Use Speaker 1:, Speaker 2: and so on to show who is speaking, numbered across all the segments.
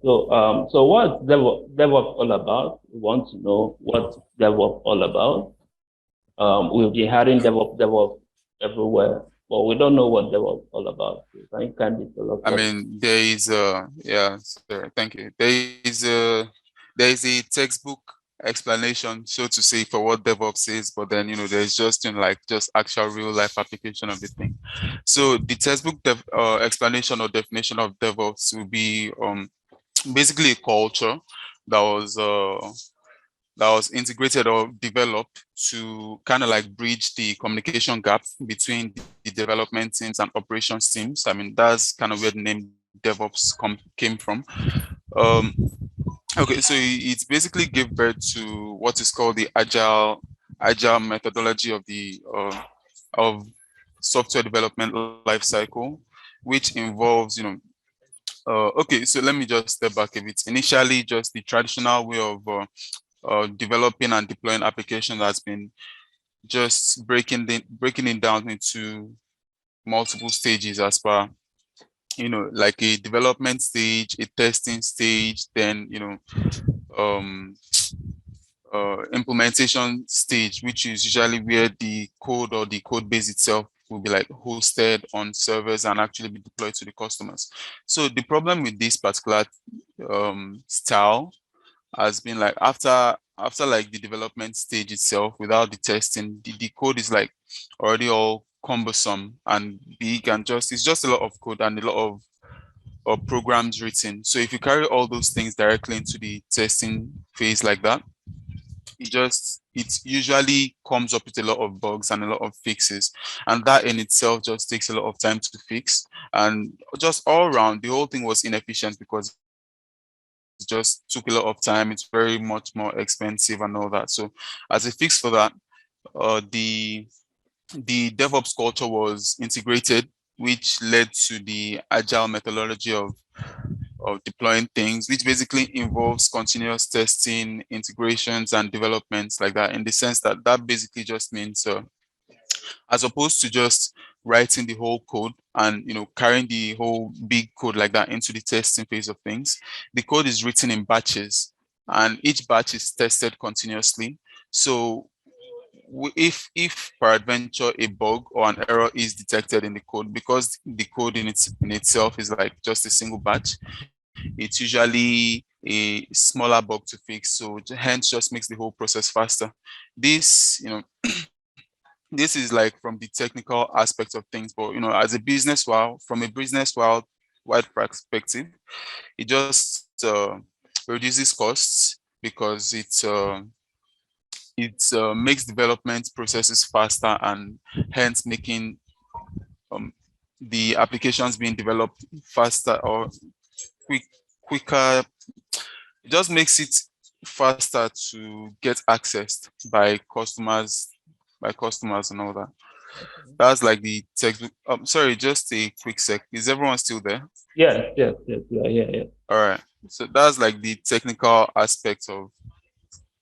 Speaker 1: So what's DevOps all about? We want to know what DevOps all about. We'll be hearing DevOps everywhere, but we don't know what DevOps all about. So can you kindly tell us
Speaker 2: I
Speaker 1: what?
Speaker 2: mean, there is yeah, sir, thank you. There is a textbook explanation, so to say, for what DevOps is, but then there's just like just actual real life application of the thing. So the textbook explanation or definition of DevOps will be basically a culture that was uh that was integrated or developed to kind of like bridge the communication gap between the development teams and operations teams. I mean, that's kind of where the name DevOps came from. Um, okay, so it's basically give birth to what is called the agile methodology of the of software development life cycle, which involves okay, so let me just step back a bit. Initially, just the traditional way of developing and deploying application that's been just breaking it down into multiple stages as per like a development stage, a testing stage, then um implementation stage, which is usually where the code or the code base itself will be like hosted on servers and actually be deployed to the customers. So the problem with this particular style has been like after like the development stage itself, without the testing, the code is like already all cumbersome and big, and just it's just a lot of code and a lot of programs written. So if you carry all those things directly into the testing phase like that, it usually comes up with a lot of bugs and a lot of fixes, and that in itself just takes a lot of time to fix. And just all around, the whole thing was inefficient because it just took a lot of time. It's very much more expensive and all that. So as a fix for that, the DevOps culture was integrated, which led to the agile methodology of deploying things, which basically involves continuous testing, integrations, and developments like that. In the sense that that basically just means, as opposed to just writing the whole code and carrying the whole big code like that into the testing phase of things, the code is written in batches, and each batch is tested continuously. So if peradventure a bug or an error is detected in the code, because the code in itself is like just a single batch, it's usually a smaller bug to fix. So hence just makes the whole process faster. This, this is like from the technical aspect of things, but as a business world, from a business world wide perspective, it just reduces costs because it makes development processes faster, and hence making um, the applications being developed faster or quicker. It just makes it faster to get accessed by customers and all that. That's like the textbook. Sorry, just a quick sec. Is everyone still there?
Speaker 1: Yes, yeah.
Speaker 2: All right. So that's like the technical aspect of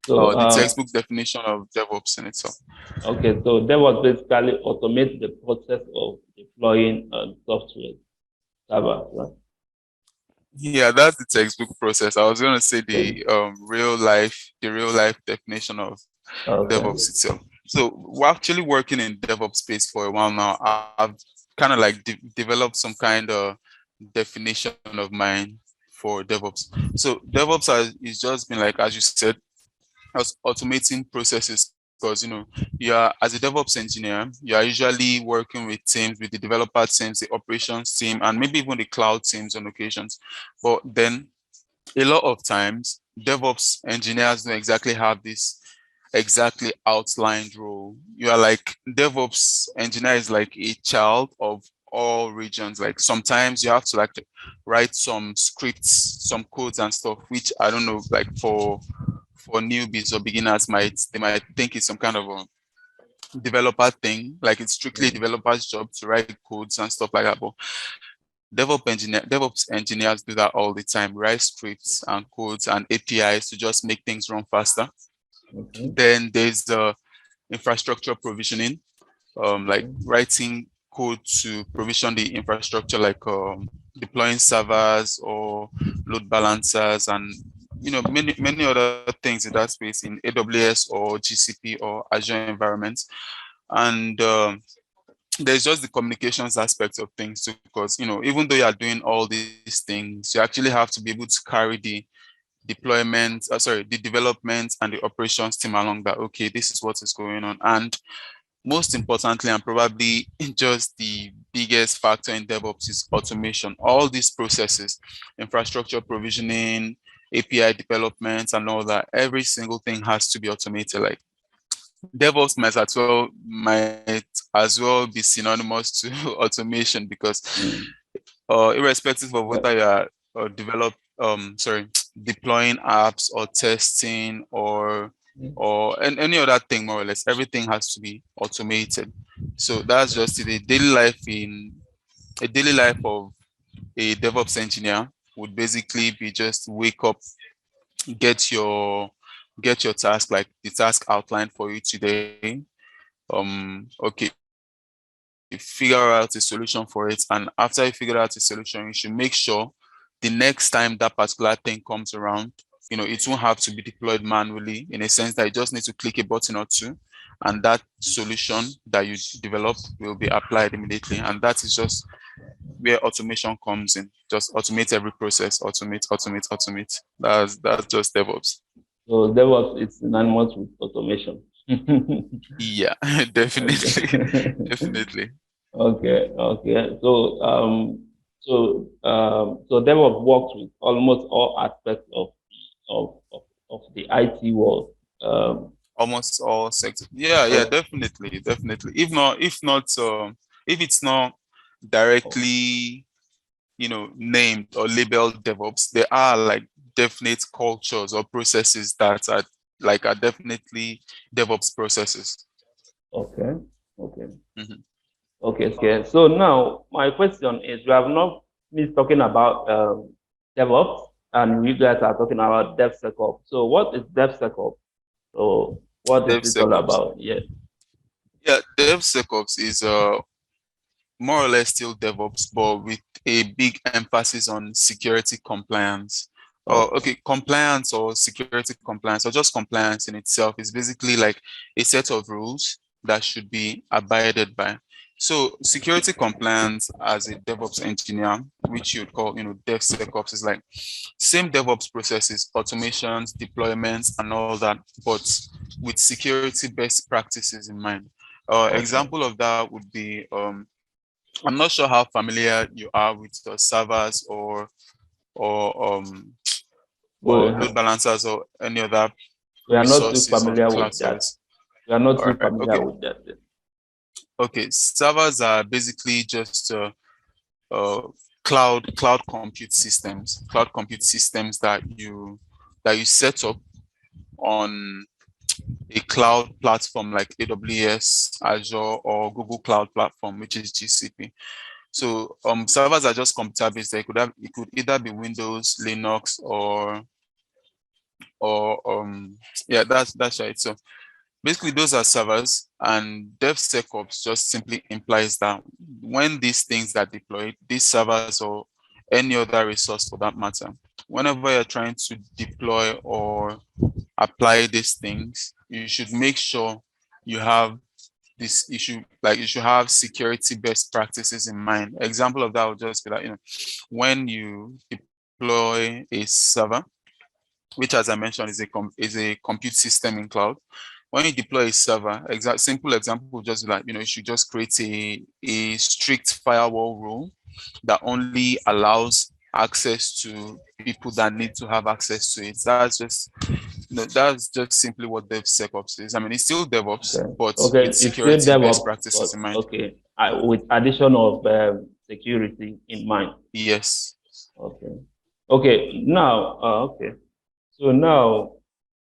Speaker 1: So
Speaker 2: the textbook definition of DevOps in itself.
Speaker 1: okay, so DevOps basically automates the process of deploying software servers, right?
Speaker 2: Yeah, that's the textbook process. I was gonna say
Speaker 1: Okay.
Speaker 2: the real life definition of
Speaker 1: Okay.
Speaker 2: DevOps itself. So we're actually working in DevOps space for a while now. I've kind of like developed some kind of definition of mine for DevOps. So DevOps is just been like, as you said, as automating processes, because you are, as a DevOps engineer, you are usually working with teams, with the developer teams, the operations team, and maybe even the cloud teams on occasions. But then a lot of times DevOps engineers don't exactly have this exactly outlined role. You are like, DevOps engineer is like a child of all regions. Like sometimes you have to like write some scripts, some codes and stuff, which I don't know, like for newbies or beginners, they might think it's some kind of a developer thing, like it's strictly a developer's job to write codes and stuff like that. But DevOps engineers do that all the time, write scripts and codes and APIs to just make things run faster.
Speaker 1: Okay.
Speaker 2: Then there's the infrastructure provisioning, like
Speaker 1: Okay.
Speaker 2: writing code to provision the infrastructure, like deploying servers or load balancers, and many other things in that space in AWS or GCP or Azure environments. And there's just the communications aspect of things too, because even though you are doing all these things, you actually have to be able to carry the the development and the operations team along, that okay, this is what is going on. And most importantly, and probably just the biggest factor in DevOps, is automation. All these processes, infrastructure provisioning, API development, and all that, every single thing has to be automated. Like DevOps might as well be synonymous to automation, because irrespective of whether you are deploying apps or testing or any other thing, more or less, everything has to be automated. So that's just the daily life of a DevOps engineer would basically be just wake up, get your task, like the task outlined for you today. Okay, figure out a solution for it, and after you figure out a solution, you should make sure the next time that particular thing comes around, it won't have to be deployed manually, in a sense that you just need to click a button or two, and that solution that you develop will be applied immediately. And that is just where automation comes in. Just automate every process, automate. That's just DevOps.
Speaker 1: So DevOps is synonymous with automation.
Speaker 2: Yeah, definitely. Definitely.
Speaker 1: Okay. So DevOps works with almost all aspects of the IT world.
Speaker 2: Almost all sectors. Yeah, definitely. If it's not directly, named or labeled DevOps, there are like definite cultures or processes that are definitely DevOps processes.
Speaker 1: Okay. Okay. So now my question is, we have not finished talking about DevOps, and you guys are talking about DevSecOps. So what is DevSecOps? So what is it all about?
Speaker 2: Yeah, DevSecOps is more or less still DevOps, but with a big emphasis on security compliance. Compliance or security compliance, or just compliance in itself, is basically like a set of rules that should be abided by. So security compliance as a DevOps engineer, which you'd call, DevSecOps, is like same DevOps processes, automations, deployments, and all that, but with security best practices in mind. Example of that would be, I'm not sure how familiar you are with the servers or load balancers or any other resources.
Speaker 1: We are not too familiar with that. We are not too familiar with that.
Speaker 2: Okay, servers are basically just cloud compute systems. Cloud compute systems that you set up on a cloud platform like AWS, Azure, or Google Cloud Platform, which is GCP. So servers are just computer based. It could either be Windows, Linux, or that's right. So basically those are servers, and DevSecOps just simply implies that when these things are deployed, these servers or any other resource for that matter, whenever you're trying to deploy or apply these things, you should make sure you have this issue, like you should have security best practices in mind. Example of that would just be that, when you deploy a server, which, as I mentioned, is a compute system in cloud. When you deploy a server, simple example would just be like, you should just create a strict firewall rule that only allows access to people that need to have access to it. That's just simply what DevSecOps is. I mean, it's still DevOps, but with security best practices in mind.
Speaker 1: Okay, with addition of security in mind.
Speaker 2: Yes.
Speaker 1: Okay. Now, so now,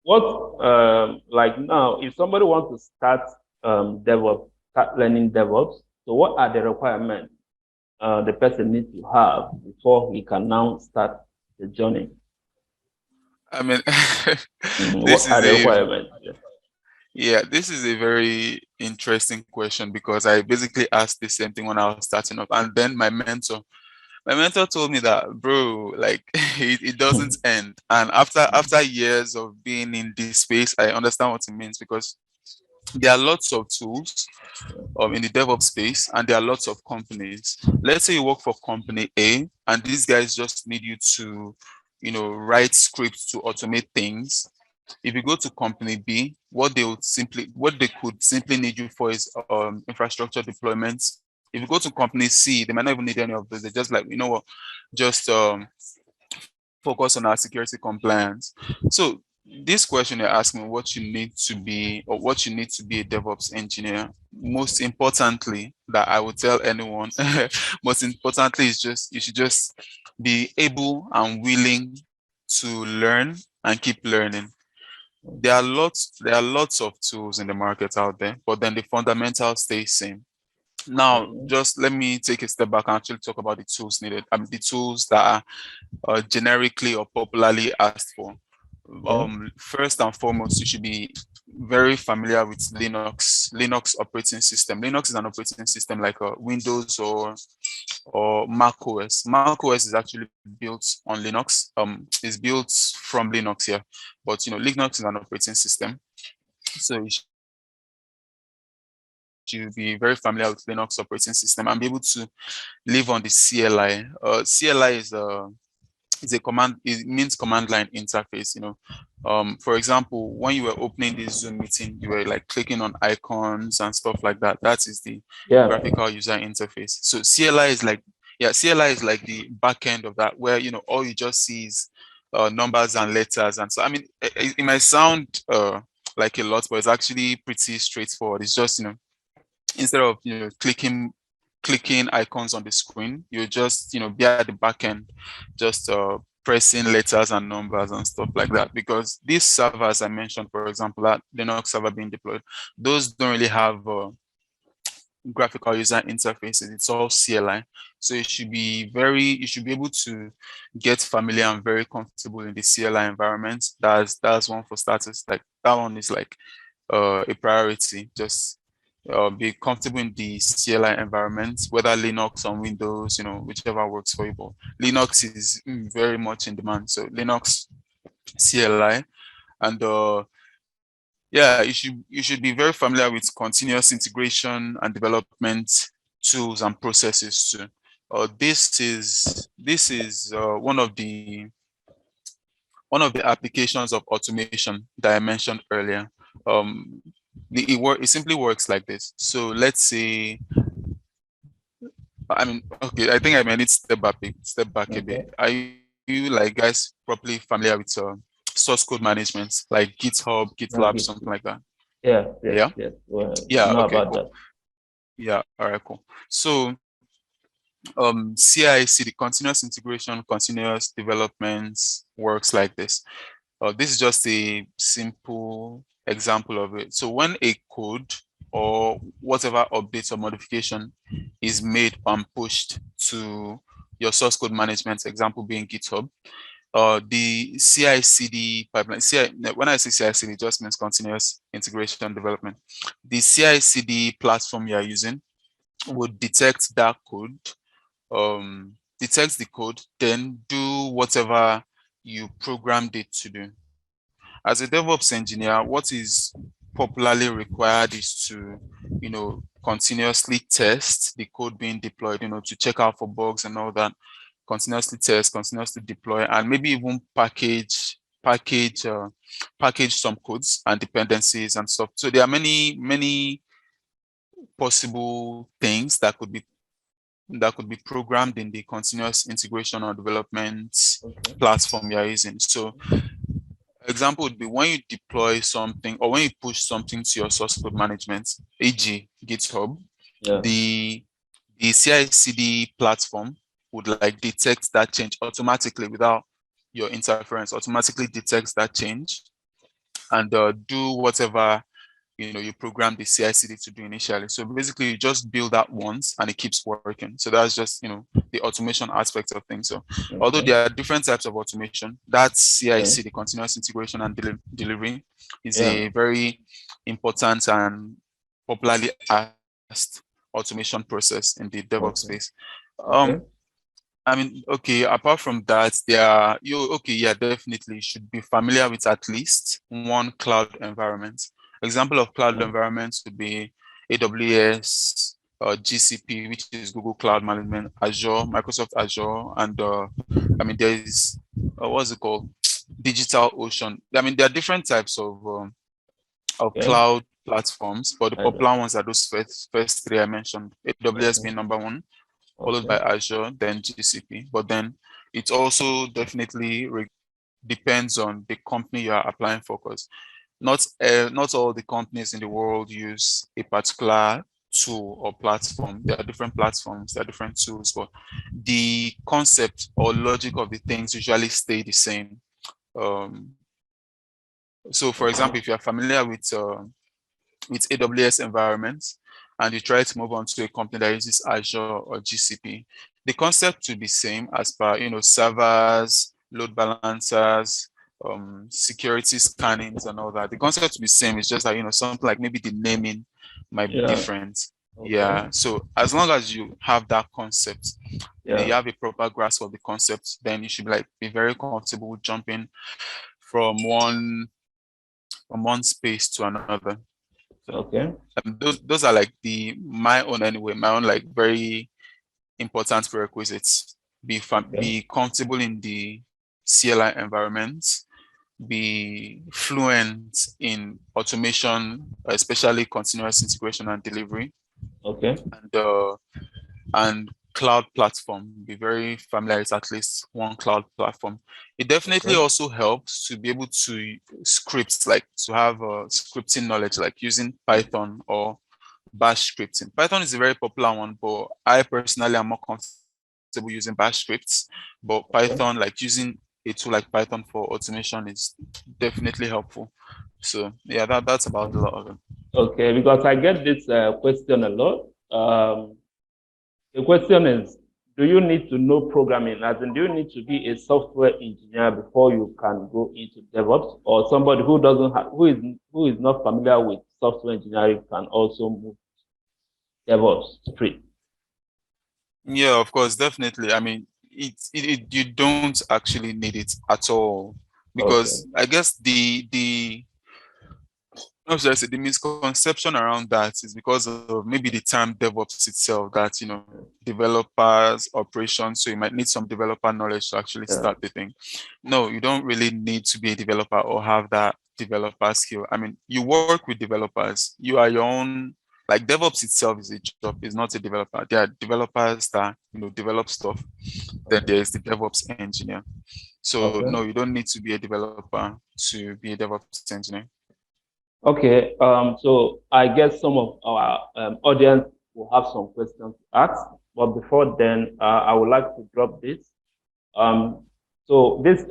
Speaker 1: now, if somebody wants to start DevOps, start learning DevOps, so what are the requirements the person needs to have before he can now start the journey?
Speaker 2: I mean,
Speaker 1: what are the requirements?
Speaker 2: Yeah, this is a very interesting question, because I basically asked the same thing when I was starting up, and then my mentor My mentor told me that, bro, like it doesn't end. And after years of being in this space, I understand what it means, because there are lots of tools in the DevOps space, and there are lots of companies. Let's say you work for company A, and these guys just need you to, write scripts to automate things. If you go to company B, what they could simply need you for is infrastructure deployments. If you go to company C, they might not even need any of those. They're just like, you know what, just focus on our security compliance. So this question you're asking, what you need to be, or what you need to be a DevOps engineer, most importantly, that I would tell anyone, most importantly is just, you should just be able and willing to learn and keep learning. There are lots of tools in the market out there, but then the fundamentals stay same. Now, just let me take a step back and actually talk about the tools needed. I mean, the tools that are generically or popularly asked for. First and foremost, you should be very familiar with Linux operating system. Linux is an operating system like Windows or Mac OS. Mac OS is actually built on Linux. It's built from Linux here, but Linux is an operating system. So you should be very familiar with Linux operating system and be able to live on the CLI. CLI is a command, it means command line interface. For example, when you were opening this Zoom meeting, you were like clicking on icons and stuff like that. That is the graphical user interface. So CLI is like, CLI is like the back end of that, where all you just see is numbers and letters. And so, I mean, it might sound like a lot, but it's actually pretty straightforward. It's just, instead of clicking icons on the screen, you just be at the back end, just pressing letters and numbers and stuff like that. Because these servers I mentioned, for example, that Linux server being deployed, those don't really have graphical user interfaces. It's all CLI. So you should be able to get familiar and very comfortable in the CLI environment. That's one for starters. Like that one is like a priority. Just be comfortable in the CLI environment, whether Linux or Windows, whichever works for you. But Linux is very much in demand. So Linux, CLI, and you should be very familiar with continuous integration and development tools and processes too. This is one of the applications of automation that I mentioned earlier. It simply works like this. So let's say, okay, I think I may need to step back a bit. Are you like guys properly familiar with source code management, like GitHub, GitLab, something like that?
Speaker 1: Yes.
Speaker 2: Okay, cool. That. Yeah, all right, cool. So CI/CD, continuous integration, continuous development works like this. This is just a simple example of it. So when a code or whatever updates or modification is made and pushed to your source code management, example being GitHub, the CI/CD pipeline, when I say CI/CD, it just means continuous integration development. The CI/CD platform you are using would detect that code, detects the code, then do whatever you programmed it to do. As a DevOps engineer, what is popularly required is to, continuously test the code being deployed, to check out for bugs and all that, continuously test, continuously deploy, and maybe even package some codes and dependencies and stuff. So there are many possible things that could be programmed in the continuous integration or development platform you're using. So example would be when you deploy something or when you push something to your source code management, e.g. GitHub, the CI/CD platform would like detect that change automatically without your interference, automatically detects that change and do whatever you program the CI/CD to do initially. So basically you just build that once and it keeps working. So that's just the automation aspect of things. So although there are different types of automation, that CI/CD, continuous integration and delivery, is a very important and popularly asked automation process in the DevOps space. I mean, okay, apart from that, yeah, definitely should be familiar with at least one cloud environment. Example of cloud
Speaker 1: Okay.
Speaker 2: environments would be AWS, GCP, which is Google Cloud Management, Azure, Microsoft Azure, and I mean, there is, what's it called? Digital Ocean. I mean, there are different types of
Speaker 1: Okay.
Speaker 2: cloud platforms, but the
Speaker 1: I
Speaker 2: popular ones are those first three I mentioned, AWS
Speaker 1: Okay.
Speaker 2: being number one, followed
Speaker 1: Okay.
Speaker 2: by Azure, then GCP. But then it also definitely depends on the company you are applying for, because not all the companies in the world use a particular tool or platform. There are different platforms, there are different tools, but the concept or logic of the things usually stay the same. Um, so, for example, if you are familiar with AWS environments and you try to move on to a company that uses Azure or GCP, the concept will be same as per, servers, load balancers, security scannings and all that. The concept will be same. It's just that, something like maybe the naming might be
Speaker 1: Yeah.
Speaker 2: different.
Speaker 1: Okay.
Speaker 2: Yeah. So as long as you have that concept,
Speaker 1: Yeah.
Speaker 2: you have a proper grasp of the concept, then you should be very comfortable jumping from one space to another. So
Speaker 1: Okay.
Speaker 2: those are like my own like very important prerequisites.
Speaker 1: Okay.
Speaker 2: Be comfortable in the CLI environment, be fluent in automation, especially continuous integration and delivery,
Speaker 1: Okay.
Speaker 2: and cloud platform. Be very familiar with at least one cloud platform. It definitely
Speaker 1: Okay.
Speaker 2: also helps to be able to script, like to have scripting knowledge, like using Python or Bash scripting. Python is a very popular one, but I personally am more comfortable using Bash scripts. But
Speaker 1: Okay.
Speaker 2: Python, like using a tool like Python for automation, is definitely helpful. So yeah, that's about a lot of it.
Speaker 1: Okay. Because I get this question a lot. The question is, do you need to know programming? As in, do you need to be a software engineer before you can go into DevOps, or somebody who doesn't have, who is not familiar with software engineering can also move DevOps straight?
Speaker 2: Yeah, of course, definitely. I mean, you don't actually need it at all,
Speaker 1: Okay.
Speaker 2: because I guess how should I say, the misconception around that is because of maybe the term DevOps itself, that, developers, operations, so you might need some developer knowledge to actually
Speaker 1: Yeah.
Speaker 2: start the thing. No, you don't really need to be a developer or have that developer skill. I mean, you work with developers, you are your own, like DevOps itself is a job, is not a developer. There are developers that, develop stuff. Then
Speaker 1: Okay.
Speaker 2: there is the DevOps engineer. So
Speaker 1: Okay.
Speaker 2: no, you don't need to be a developer to be a DevOps engineer.
Speaker 1: Okay. So I guess some of our audience will have some questions to ask, but before then, I would like to drop this. Um, so this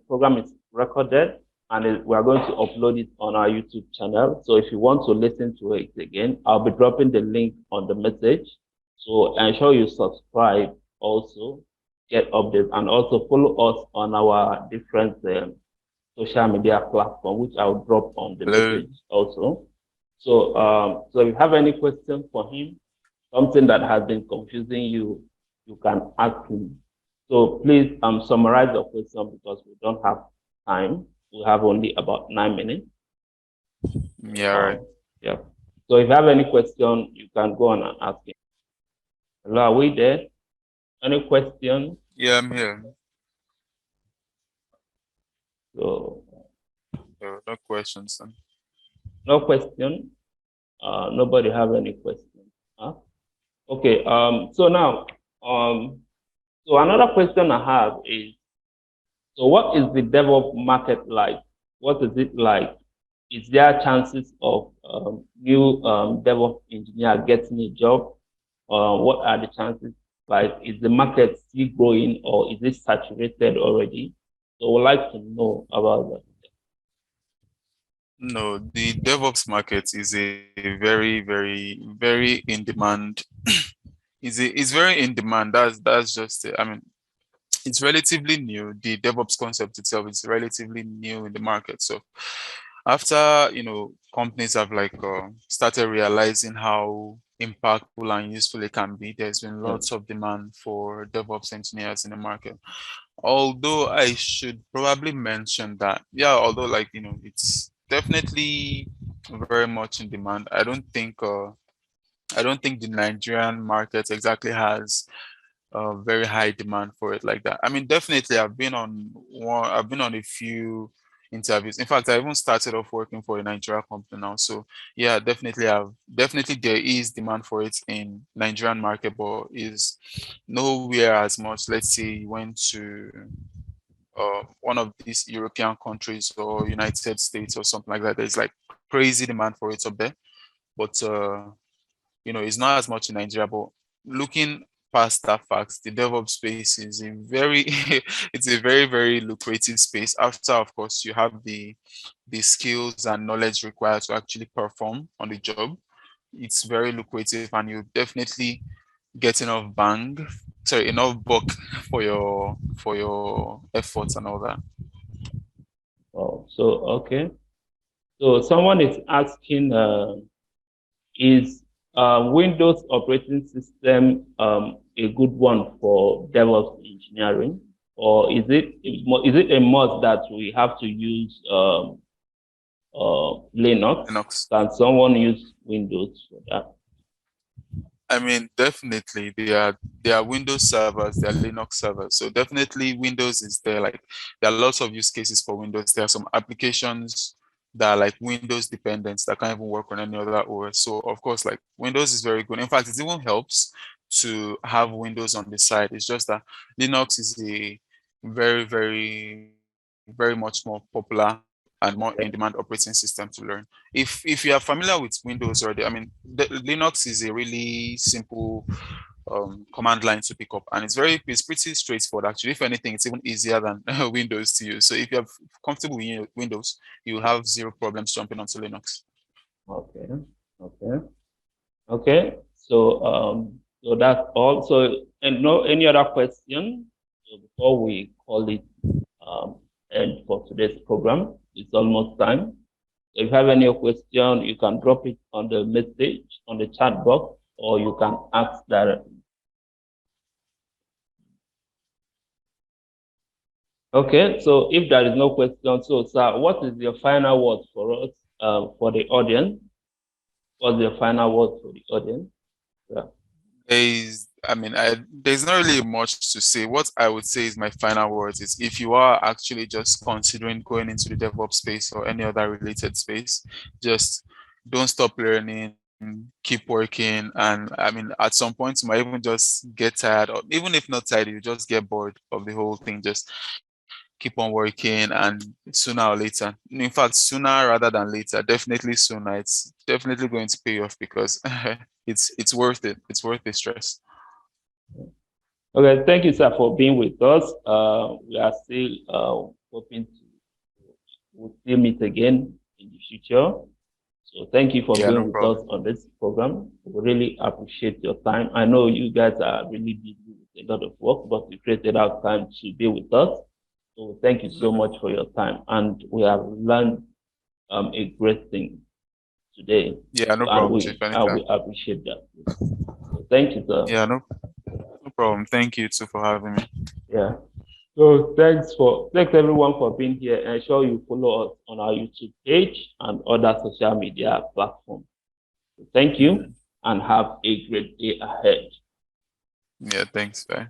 Speaker 1: program is recorded and we are going to upload it on our YouTube channel. So if you want to listen to it again, I'll be dropping the link on the message. So ensure you subscribe also, get updates, and also follow us on our different social media platform, which I'll drop on the
Speaker 2: Hello.
Speaker 1: message also. So if you have any questions for him, something that has been confusing you, you can ask him. So please summarize your question because we don't have time. We have only about 9 minutes.
Speaker 2: Yeah, right.
Speaker 1: Yeah. So if you have any question, you can go on and ask him. Hello, are we there? Any question?
Speaker 2: Yeah, I'm here.
Speaker 1: So
Speaker 2: No questions then.
Speaker 1: no question. Nobody have any question. Huh? Okay. So now, so another question I have is, so what is the DevOps market like? What is it like? Is there chances of new DevOps engineer getting a job? What are the chances? Like, is the market still growing or is it saturated already? So we'd like to know about that.
Speaker 2: No, the DevOps market is a very, very, very in demand. It's very in demand. That's just it. I mean, it's relatively new. The DevOps concept itself is relatively new in the market. So after, companies have like started realizing how impactful and useful it can be. There's been lots of demand for DevOps engineers in the market. Although I should probably mention that, yeah, although like, it's definitely very much in demand. I don't think the Nigerian market exactly has very high demand for it like that. I mean, definitely I've been on a few interviews. In fact, I even started off working for a Nigerian company now. So yeah, definitely there is demand for it in Nigerian market, but is nowhere as much. Let's say you went to one of these European countries or United States or something like that. There's like crazy demand for it up there. But it's not as much in Nigeria. But looking past that fact, the DevOps space is a very it's a very, very lucrative space. After, of course, you have the skills and knowledge required to actually perform on the job. It's very lucrative, and you definitely get enough enough buck for your efforts and all that.
Speaker 1: Oh, so okay. So someone is asking, is Windows operating system a good one for DevOps engineering, or is it a must that we have to use Linux? Can someone use Windows for that?
Speaker 2: I mean, definitely there are Windows servers, there are Linux servers. So definitely Windows is there. Like there are lots of use cases for Windows. There are some applications that are like Windows dependents that can't even work on any other OS. So of course, like Windows is very good. In fact, it even helps to have Windows on the side. It's just that Linux is a very, very, very much more popular and more in-demand operating system to learn. If you are familiar with Windows already, I mean, Linux is a really simple command line to pick up, and it's pretty straightforward actually. If anything, it's even easier than Windows to use. So if you're comfortable with Windows, you will have zero problems jumping onto Linux.
Speaker 1: Okay. So that's all. So, and no any other question before we call it end for today's program? It's almost time. If you have any question, you can drop it on the message on the chat box, or you can ask directly. Okay, so if there is no question, so sir, what is your final word for us, for the audience? What's your final word for the audience? Yeah.
Speaker 2: There's not really much to say. What I would say is my final words is if you are actually just considering going into the DevOps space or any other related space, just don't stop learning, keep working. And I mean, at some point you might even just get tired, or even if not tired, you just get bored of the whole thing. Just keep on working, and sooner or later, in fact, sooner rather than later, definitely sooner, it's definitely going to pay off because it's worth it. It's worth the stress.
Speaker 1: Okay, thank you, sir, for being with us. We are still hoping we'll still meet again in the future. So thank you for being with us on this program. We really appreciate your time. I know you guys are really busy with a lot of work, but you created our time to be with us. So thank you so much for your time. And we have learned a great thing today.
Speaker 2: Yeah, no problem.
Speaker 1: We appreciate that. So thank you, sir.
Speaker 2: Yeah, no problem. Thank you too for having me.
Speaker 1: Yeah. So thanks everyone for being here, and ensure you follow us on our YouTube page and other social media platforms. So thank you and have a great day ahead.
Speaker 2: Yeah, thanks. Bye.